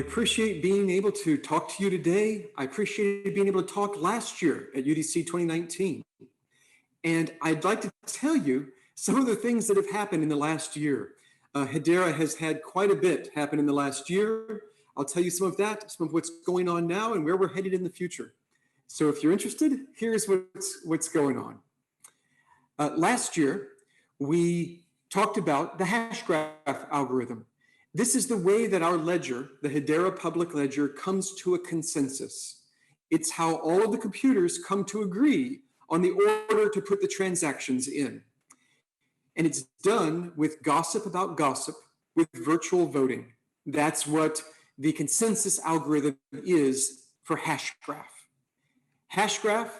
appreciate being able to talk to you today. I appreciated being able to talk last year at UDC 2019. And I'd like to tell you some of the things that have happened in the last year. Hedera has had quite a bit happen in the last year. I'll tell you some of that, some of what's going on now and where we're headed in the future. So if you're interested, here's what's going on. Last year, we talked about the Hashgraph algorithm. This is the way that our ledger, the Hedera public ledger, comes to a consensus. It's how all of the computers come to agree on the order to put the transactions in. And it's done with gossip about gossip, with virtual voting. That's what the consensus algorithm is for Hashgraph. Hashgraph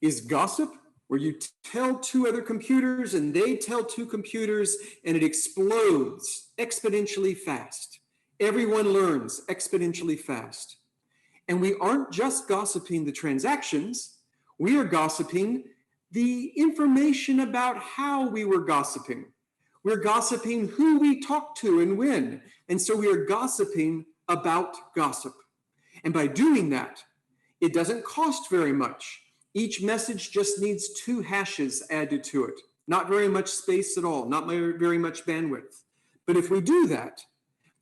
is gossip, where you tell two other computers and they tell two computers, and it explodes exponentially fast. Everyone learns exponentially fast. And we aren't just gossiping the transactions, we are gossiping the information about how we were gossiping. We're gossiping who we talked to and when. And so we are gossiping about gossip. And by doing that, it doesn't cost very much. Each message just needs 2 hashes added to it. Not very much space at all, not very much bandwidth. But if we do that,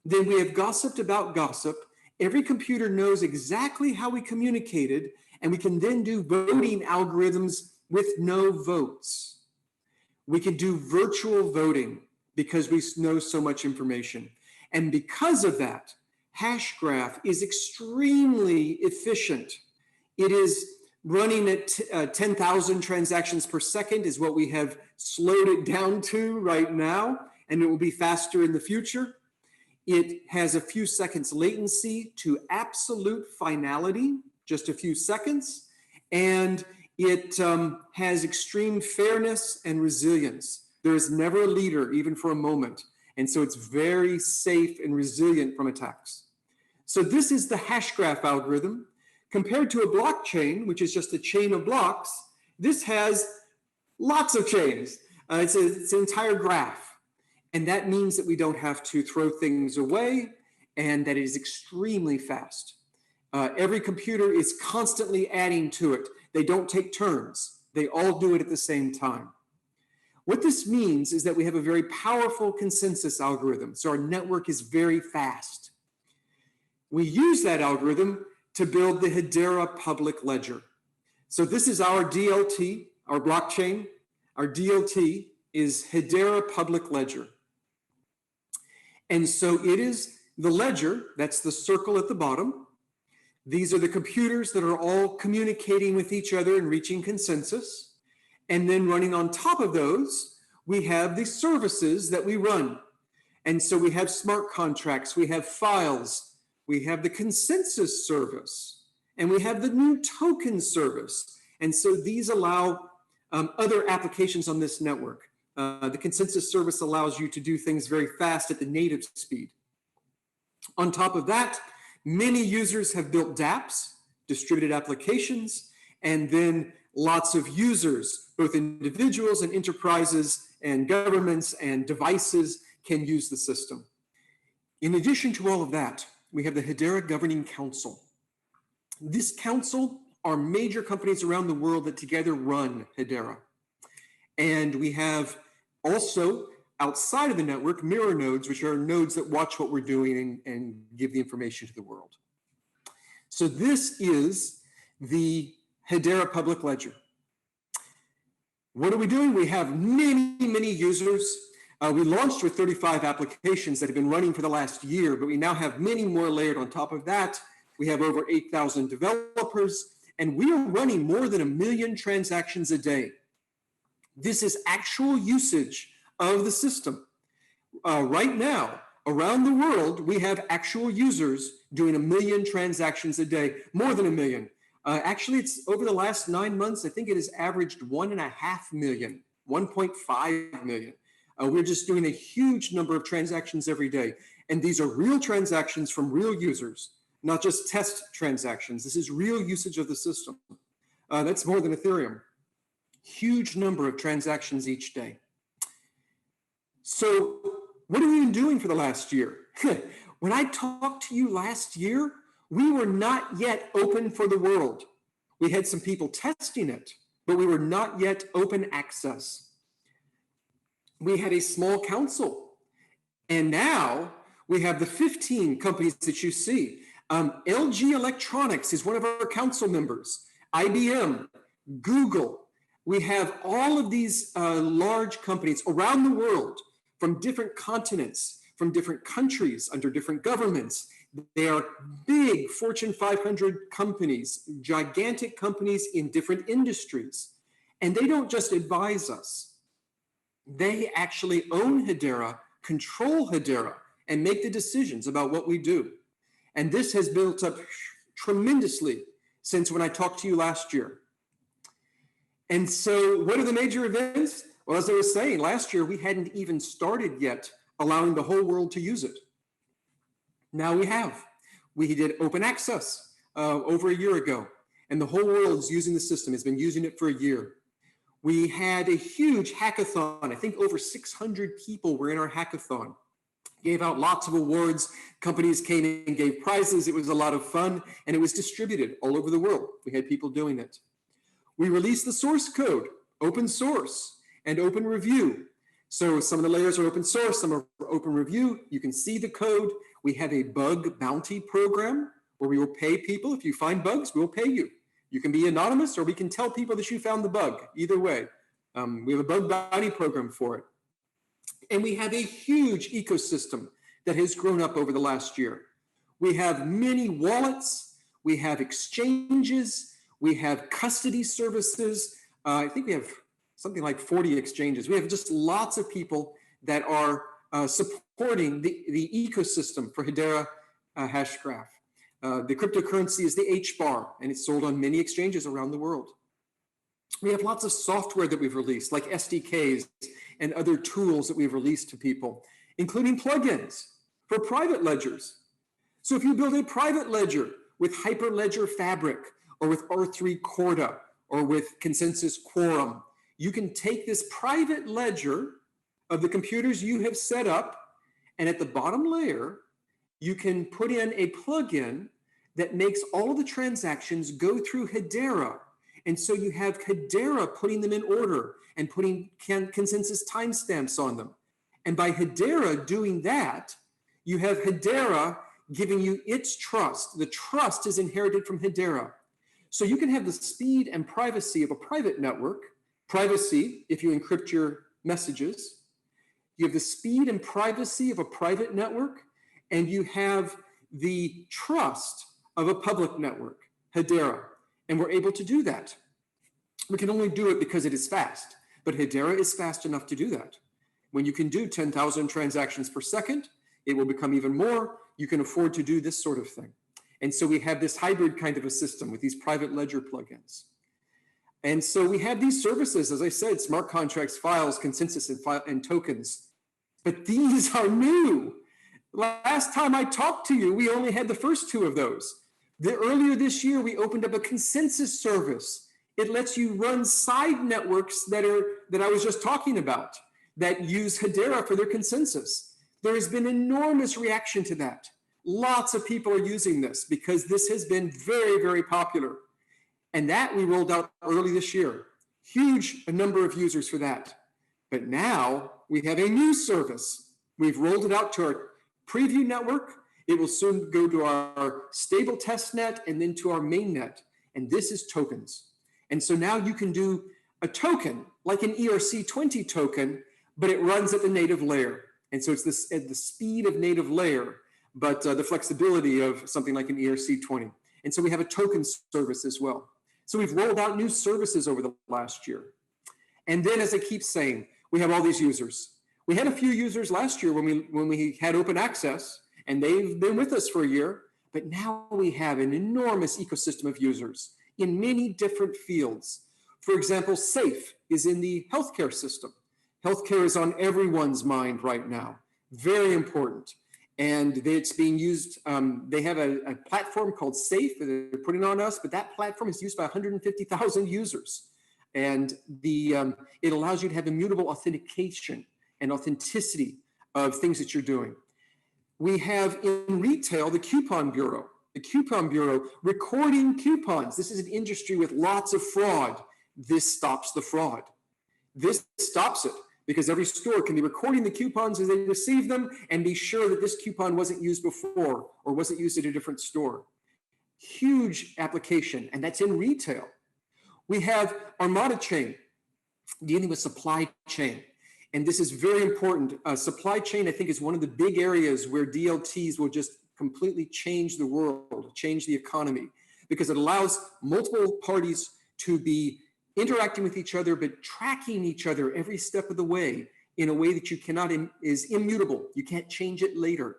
then we have gossiped about gossip. Every computer knows exactly how we communicated, and we can then do voting algorithms with no votes. We can do virtual voting because we know so much information. And because of that, Hashgraph is extremely efficient. It is running at 10,000 transactions per second is what we have slowed it down to right now, and it will be faster in the future. It has a few seconds latency to absolute finality, just a few seconds, and it has extreme fairness and resilience. There is never a leader, even for a moment, and so it's very safe and resilient from attacks. So this is the Hashgraph algorithm. Compared to a blockchain, which is just a chain of blocks, this has lots of chains. It's an entire graph. And that means that we don't have to throw things away and that it is extremely fast. Every computer is constantly adding to it. They don't take turns. They all do it at the same time. What this means is that we have a very powerful consensus algorithm. So our network is very fast. We use that algorithm to build the Hedera public ledger. So this is our DLT, our blockchain. Our DLT is Hedera public ledger. And so it is the ledger, that's the circle at the bottom. These are the computers that are all communicating with each other and reaching consensus. And then running on top of those, we have the services that we run. And so we have smart contracts, we have files, we have the consensus service, and we have the new token service. And so these allow other applications on this network. The consensus service allows you to do things very fast at the native speed. On top of that, many users have built dApps, distributed applications, and then lots of users, both individuals and enterprises and governments and devices can use the system. In addition to all of that, we have the Hedera Governing Council. This council are major companies around the world that together run Hedera. And we have also, outside of the network, mirror nodes, which are nodes that watch what we're doing and give the information to the world. So this is the Hedera public ledger. What are we doing? We have many users. We launched with 35 applications that have been running for the last year, but we now have many more layered on top of that. We have over 8,000 developers, and we are running more than 1 million transactions a day. This is actual usage of the system. Right now, around the world, we have actual users doing 1 million transactions a day, more than 1 million. Actually, it's over the last 9 months, I think it has averaged 1.5 million, 1.5 million. We're just doing a huge number of transactions every day. And these are real transactions from real users, not just test transactions. This is real usage of the system. That's more than Ethereum. Huge number of transactions each day. So what have we been doing for the last year? When I talked to you last year, we were not yet open for the world. We had some people testing it, but we were not yet open access. We had a small council, and now we have the 15 companies that you see. LG Electronics is one of our council members, IBM, Google. We have all of these large companies around the world from different continents, from different countries, under different governments. They are big Fortune 500 companies, gigantic companies in different industries. And they don't just advise us. They actually own Hedera, control Hedera, and make the decisions about what we do. And this has built up tremendously since when I talked to you last year. And so what are the major events? Well, as I was saying, last year we hadn't even started yet allowing the whole world to use it. Now we have. We did open access over a year ago, and the whole world is using the system, has been using it for a year. We had a huge hackathon. I think over 600 people were in our hackathon. Gave out lots of awards. Companies came in and gave prizes. It was a lot of fun, and it was distributed all over the world. We had people doing it. We released the source code, open source, and open review. So some of the layers are open source, some are open review. You can see the code. We have a bug bounty program where we will pay people. If you find bugs, we'll pay you. You can be anonymous, or we can tell people that you found the bug. Either way, we have a bug bounty program for it. And we have a huge ecosystem that has grown up over the last year. We have many wallets, we have exchanges, we have custody services. I think we have something like 40 exchanges. We have just lots of people that are supporting the ecosystem for Hedera Hashgraph. The cryptocurrency is the H-bar, and it's sold on many exchanges around the world. We have lots of software that we've released, like SDKs and other tools that we've released to people, including plugins for private ledgers. So if you build a private ledger with Hyperledger Fabric, or with R3 Corda, or with Consensus Quorum, you can take this private ledger of the computers you have set up, and at the bottom layer, you can put in a plugin that makes all of the transactions go through Hedera. And so you have Hedera putting them in order and putting consensus timestamps on them. And by Hedera doing that, you have Hedera giving you its trust. The trust is inherited from Hedera. So you can have the speed and privacy of a private network, privacy if you encrypt your messages. You have the speed and privacy of a private network, and you have the trust of a public network, Hedera. And we're able to do that. We can only do it because it is fast, but Hedera is fast enough to do that. When you can do 10,000 transactions per second, it will become even more. You can afford to do this sort of thing. And so we have this hybrid kind of a system with these private ledger plugins. And so we have these services, as I said, smart contracts, files, consensus, and tokens. But these are new. Last time I talked to you, we only had the first two of those. Earlier this year, we opened up a consensus service. It lets you run side networks that I was just talking about, that use Hedera for their consensus. There has been enormous reaction to that. Lots of people are using this because this has been very, very popular. And that we rolled out early this year. Huge number of users for that. But now we have a new service. We've rolled it out to our preview network. It will soon go to our stable test net and then to our main net. And this is tokens. And so now you can do a token like an ERC20 token, but it runs at the native layer. And so it's this at the speed of native layer, but the flexibility of something like an ERC20. And so we have a token service as well. So we've rolled out new services over the last year. And then, as I keep saying, we have all these users. We had a few users last year when we had open access, and they've been with us for a year, but now we have an enormous ecosystem of users in many different fields. For example, SAFE is in the healthcare system. Healthcare is on everyone's mind right now, very important. And it's being used, they have a platform called SAFE that they're putting on us, but that platform is used by 150,000 users. And it allows you to have immutable authentication and authenticity of things that you're doing. We have in retail the Coupon Bureau. The Coupon Bureau recording coupons. This is an industry with lots of fraud. This stops the fraud. This stops it because every store can be recording the coupons as they receive them and be sure that this coupon wasn't used before or wasn't used at a different store. Huge application, and that's in retail. We have Armada Chain, dealing with supply chain. And this is very important. Supply chain, I think, is one of the big areas where DLTs will just completely change the world, change the economy, because it allows multiple parties to be interacting with each other, but tracking each other every step of the way in a way that you cannot, is immutable. You can't change it later.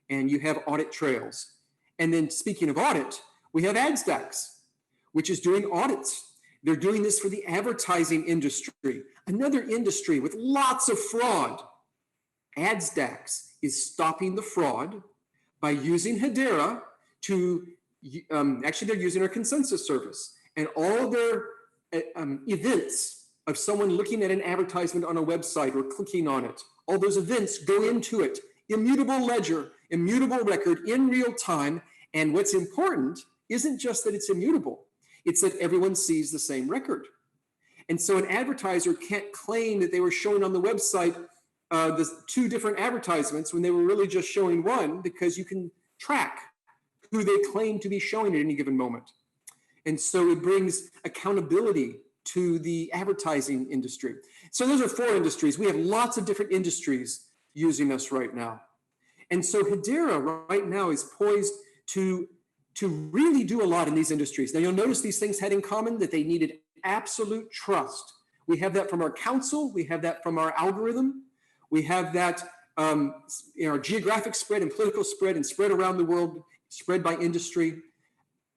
And you have audit trails. And then speaking of audit, we have AdStacks, which is doing audits. They're doing this for the advertising industry, another industry with lots of fraud. AdStacks is stopping the fraud by using Hedera to, actually they're using our consensus service, and all their events of someone looking at an advertisement on a website or clicking on it, all those events go into it. Immutable ledger, immutable record in real time. And what's important isn't just that it's immutable, it's that everyone sees the same record. And so an advertiser can't claim that they were showing on the website the two different advertisements when they were really just showing one, because you can track who they claim to be showing at any given moment. And so it brings accountability to the advertising industry. So those are 4 industries. We have lots of different industries using us right now. And so Hedera right now is poised to really do a lot in these industries. Now you'll notice these things had in common that they needed absolute trust. We have that from our council, we have that from our algorithm, we have that in our geographic spread and political spread and spread around the world, spread by industry.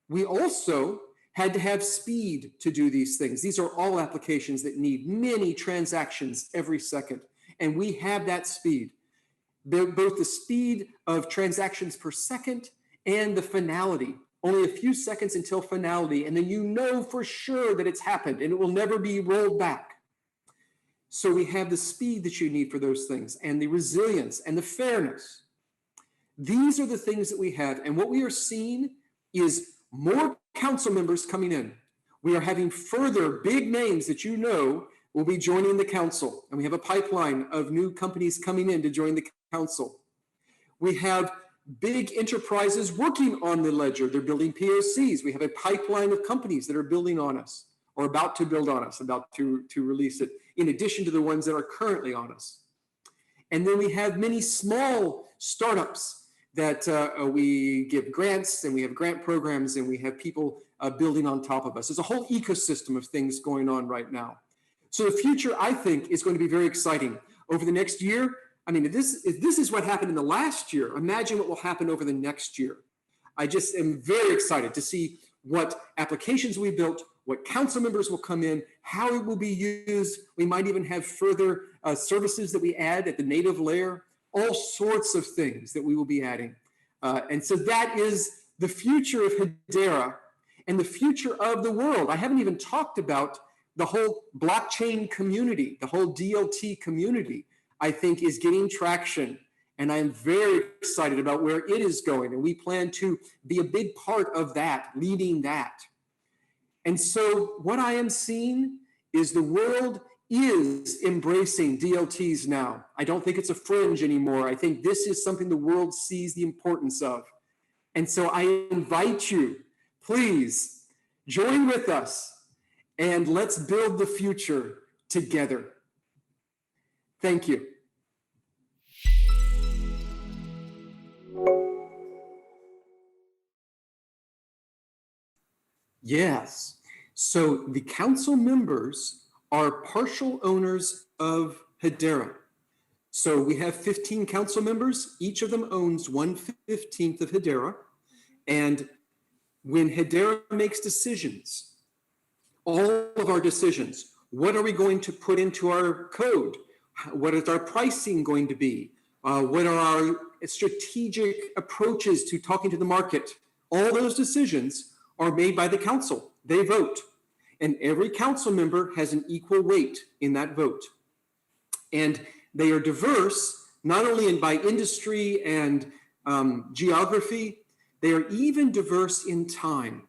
We also had to have speed to do these things. These are all applications that need many transactions every second. And we have that speed. Both the speed of transactions per second and the finality. Only a few seconds until finality, and then you know for sure that it's happened and it will never be rolled back. So we have the speed that you need for those things, and the resilience and the fairness. These are the things that we have, and what we are seeing is more council members coming in. We are having further big names that you know will be joining the council, and we have a pipeline of new companies coming in to join the council. We have big enterprises working on the ledger. They're building POCs. We have a pipeline of companies that are building on us or about to build on us, about to release it, in addition to the ones that are currently on us. And then we have many small startups that we give grants, and we have grant programs, and we have people building on top of us. There's a whole ecosystem of things going on right now. So the future, I think, is going to be very exciting. Over the next year, I mean, if this is what happened in the last year, imagine what will happen over the next year. I just am very excited to see what applications we built, what council members will come in, how it will be used. We might even have further services that we add at the native layer, all sorts of things that we will be adding. And so that is the future of Hedera and the future of the world. I haven't even talked about the whole blockchain community, the whole DLT community, I think is getting traction. And I am very excited about where it is going. And we plan to be a big part of that, leading that. And so what I am seeing is the world is embracing DLTs now. I don't think it's a fringe anymore. I think this is something the world sees the importance of. And so I invite you, please join with us and let's build the future together. Thank you. Yes. So the council members are partial owners of Hedera. So we have 15 council members. Each of them owns 1/15 of Hedera. And when Hedera makes decisions, all of our decisions, what are we going to put into our code? What is our pricing going to be? What are our strategic approaches to talking to the market? All those decisions are made by the council. They vote. And every council member has an equal weight in that vote. And they are diverse, not only by industry and geography. They are even diverse in time.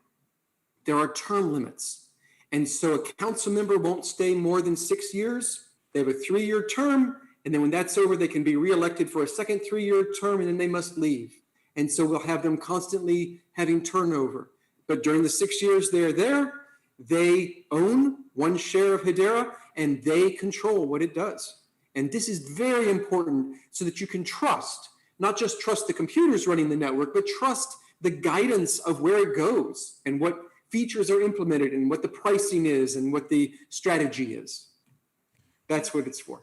There are term limits. And so a council member won't stay more than 6 years. They have a 3-year term. And then when that's over, they can be reelected for a second 3-year term, and then they must leave. And so we'll have them constantly having turnover. But during the 6 years they're there, they own one share of Hedera, and they control what it does. And this is very important so that you can trust, not just trust the computers running the network, but trust the guidance of where it goes and what features are implemented and what the pricing is and what the strategy is. That's what it's for.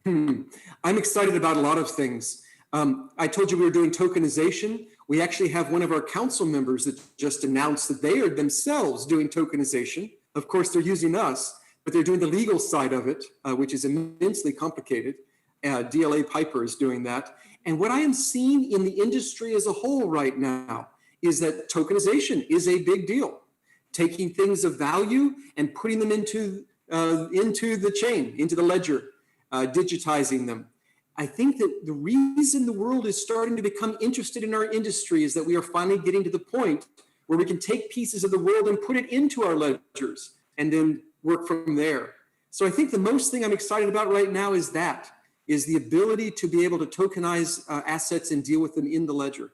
I'm excited about a lot of things. I told you we were doing tokenization. We actually have one of our council members that just announced that they are themselves doing tokenization. Of course, they're using us, but they're doing the legal side of it, which is immensely complicated. DLA Piper is doing that. And what I am seeing in the industry as a whole right now is that tokenization is a big deal. Taking things of value and putting them into the chain, into the ledger, digitizing them. I think that the reason the world is starting to become interested in our industry is that we are finally getting to the point where we can take pieces of the world and put it into our ledgers and then work from there. So I think the most thing I'm excited about right now is the ability to be able to tokenize assets and deal with them in the ledger.